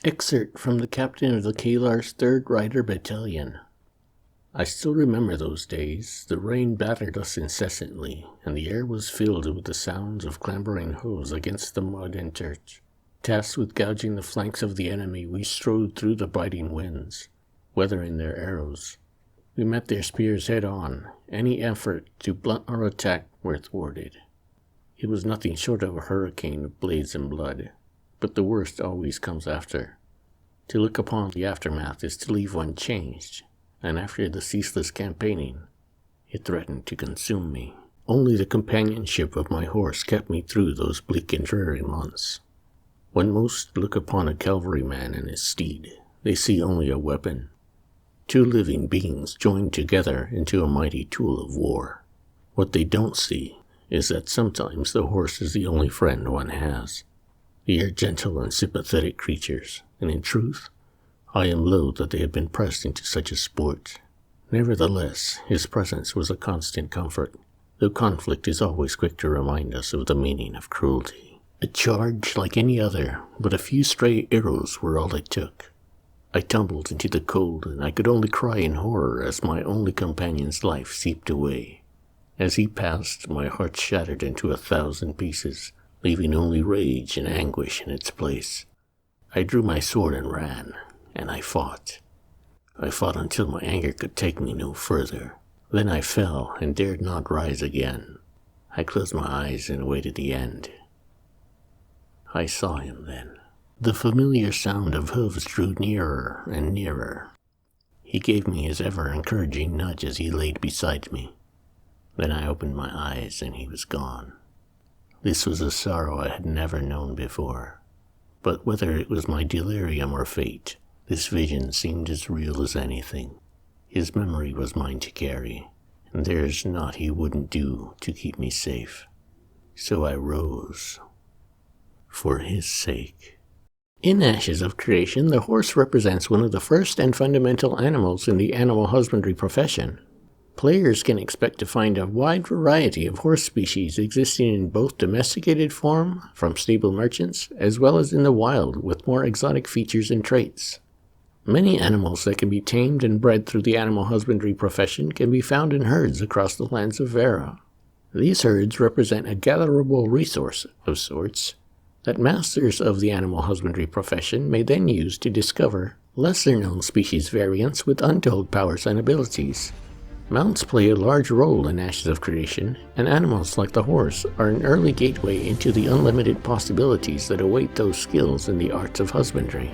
Excerpt from the captain of the Kalar's 3rd Rider Battalion. I still remember those days. The rain battered us incessantly, and the air was filled with the sounds of clambering hooves against the mud and dirt. Tasked with gouging the flanks of the enemy, we strode through the biting winds, weathering their arrows. We met their spears head-on. Any effort to blunt our attack were thwarted. It was nothing short of a hurricane of blades and blood, but the worst always comes after. To look upon the aftermath is to leave one changed, and after the ceaseless campaigning, it threatened to consume me. Only the companionship of my horse kept me through those bleak and dreary months. When most look upon a cavalryman and his steed, they see only a weapon. 2 living beings joined together into a mighty tool of war. What they don't see is that sometimes the horse is the only friend one has. They are gentle and sympathetic creatures, and in truth, I am loath that they had been pressed into such a sport. Nevertheless, his presence was a constant comfort, though conflict is always quick to remind us of the meaning of cruelty. A charge like any other, but a few stray arrows were all it took. I tumbled into the cold, and I could only cry in horror as my only companion's life seeped away. As he passed, my heart shattered into 1,000 pieces, leaving only rage and anguish in its place. I drew my sword and ran, and I fought. I fought until my anger could take me no further. Then I fell and dared not rise again. I closed my eyes and awaited the end. I saw him then. The familiar sound of hooves drew nearer and nearer. He gave me his ever-encouraging nudge as he laid beside me. Then I opened my eyes and he was gone. This was a sorrow I had never known before. But whether it was my delirium or fate, this vision seemed as real as anything. His memory was mine to carry, and there's naught he wouldn't do to keep me safe. So I rose. For his sake. In Ashes of Creation, the horse represents one of the first and fundamental animals in the animal husbandry profession. Players can expect to find a wide variety of horse species existing in both domesticated form, from stable merchants, as well as in the wild with more exotic features and traits. Many animals that can be tamed and bred through the animal husbandry profession can be found in herds across the lands of Vera. These herds represent a gatherable resource of sorts that masters of the animal husbandry profession may then use to discover lesser-known species variants with untold powers and abilities. Mounts play a large role in Ashes of Creation, and animals like the horse are an early gateway into the unlimited possibilities that await those skills in the arts of husbandry.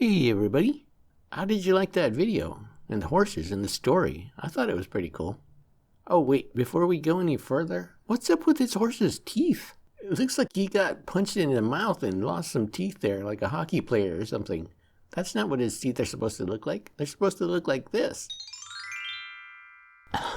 Hey everybody, how did you like that video? And the horses and the story? I thought it was pretty cool. Oh wait, before we go any further, what's up with this horse's teeth? It looks like he got punched in the mouth and lost some teeth there, like a hockey player or something. That's not what his teeth are supposed to look like. They're supposed to look like this.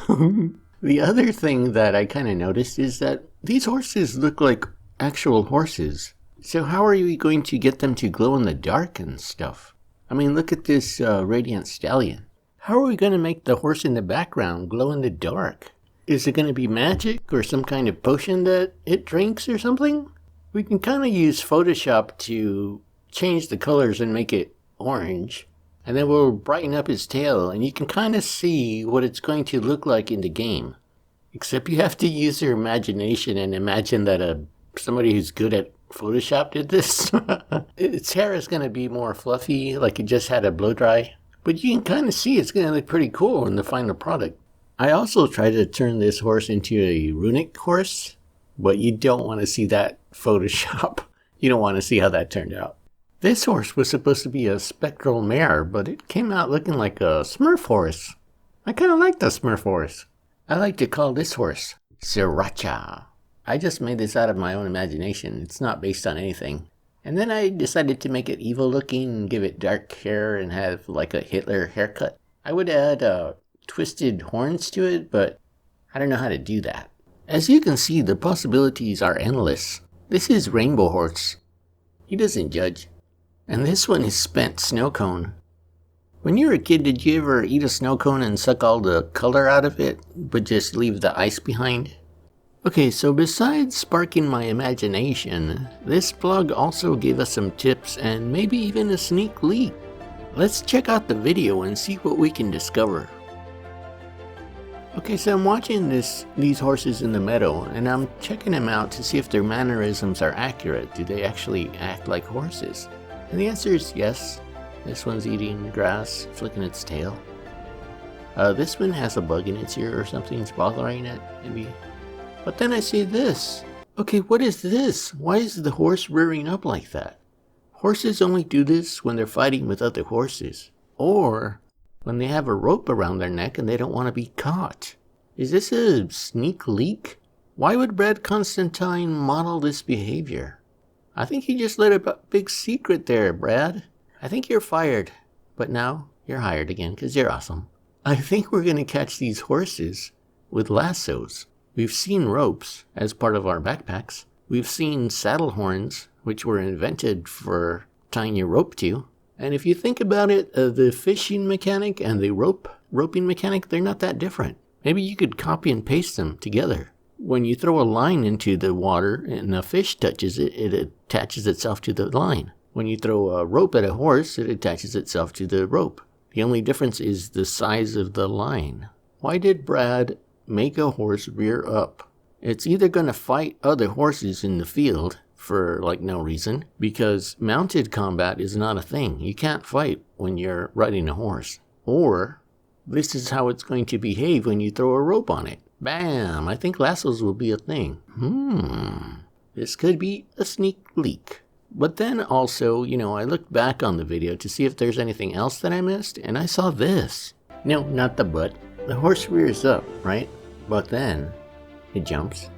The other thing that I kind of noticed is that these horses look like actual horses. So how are we going to get them to glow in the dark and stuff? I mean, look at this radiant stallion. How are we going to make the horse in the background glow in the dark? Is it going to be magic or some kind of potion that it drinks or something? We can kind of use Photoshop to change the colors and make it orange. And then we'll brighten up his tail and you can kind of see what it's going to look like in the game. Except you have to use your imagination and imagine that somebody who's good at Photoshop did this. Its hair is going to be more fluffy, like it just had a blow dry. But you can kind of see it's going to look pretty cool in the final product. I also tried to turn this horse into a runic horse, but you don't want to see that Photoshop. You don't want to see how that turned out. This horse was supposed to be a spectral mare, but it came out looking like a Smurf horse. I kind of like the Smurf horse. I like to call this horse Sriracha. I just made this out of my own imagination. It's not based on anything. And then I decided to make it evil looking and give it dark hair and have like a Hitler haircut. I would add twisted horns to it, but I don't know how to do that. As you can see, the possibilities are endless. This is Rainbow Horse. He doesn't judge. And this one is Spent Snow Cone. When you were a kid, did you ever eat a snow cone and suck all the color out of it, but just leave the ice behind? Okay, so besides sparking my imagination, this blog also gave us some tips and maybe even a sneak leak. Let's check out the video and see what we can discover. Okay, so I'm watching these horses in the meadow and I'm checking them out to see if their mannerisms are accurate. Do they actually act like horses? And the answer is yes. This one's eating grass, flicking its tail. This one has a bug in its ear or something's bothering it, maybe. But then I see this. Okay, what is this? Why is the horse rearing up like that? Horses only do this when they're fighting with other horses. Or when they have a rope around their neck and they don't want to be caught. Is this a sneak leak? Why would Brad Constantine model this behavior? I think he just let a big secret there, Brad. I think you're fired. But now you're hired again because you're awesome. I think we're going to catch these horses with lassos. We've seen ropes as part of our backpacks. We've seen saddle horns, which were invented for tying your rope to. And if you think about it, the fishing mechanic and the roping mechanic, they're not that different. Maybe you could copy and paste them together. When you throw a line into the water and a fish touches it, it attaches itself to the line. When you throw a rope at a horse, it attaches itself to the rope. The only difference is the size of the line. Why did Brad make a horse rear up? It's either going to fight other horses in the field for like no reason, because mounted combat is not a thing. You can't fight when you're riding a horse. Or this is how it's going to behave when you throw a rope on it. Bam! I think lassos will be a thing. This could be a sneak leak. But then also, I looked back on the video to see if there's anything else that I missed, and I saw this. No, not the butt. The horse rears up, right? But then it jumps,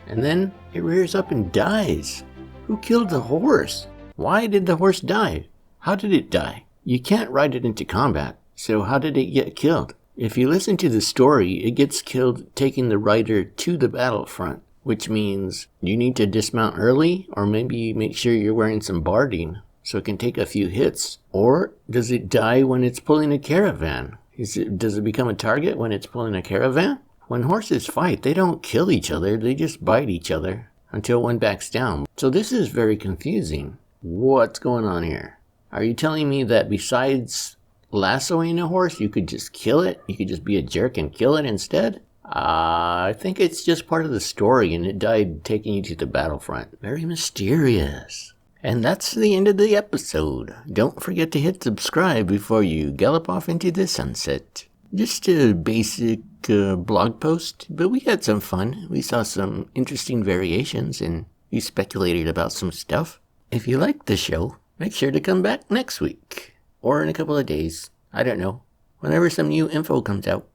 and then it rears up and dies. Who killed the horse? Why did the horse die? How did it die? You can't ride it into combat, so how did it get killed? If you listen to the story, it gets killed taking the rider to the battlefront, which means you need to dismount early, or maybe make sure you're wearing some barding so it can take a few hits. Or does it die when it's pulling a caravan? Does it become a target when it's pulling a caravan? When horses fight, they don't kill each other, they just bite each other until one backs down. So this is very confusing. What's going on here? Are you telling me that besides lassoing a horse, you could just kill it? You could just be a jerk and kill it instead? I think it's just part of the story and it died taking you to the battlefront. Very mysterious. And that's the end of the episode. Don't forget to hit subscribe before you gallop off into the sunset. Just a basic blog post, but we had some fun. We saw some interesting variations and we speculated about some stuff. If you liked the show, make sure to come back next week. or in a couple of days. I don't know. Whenever some new info comes out.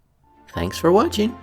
Thanks for watching.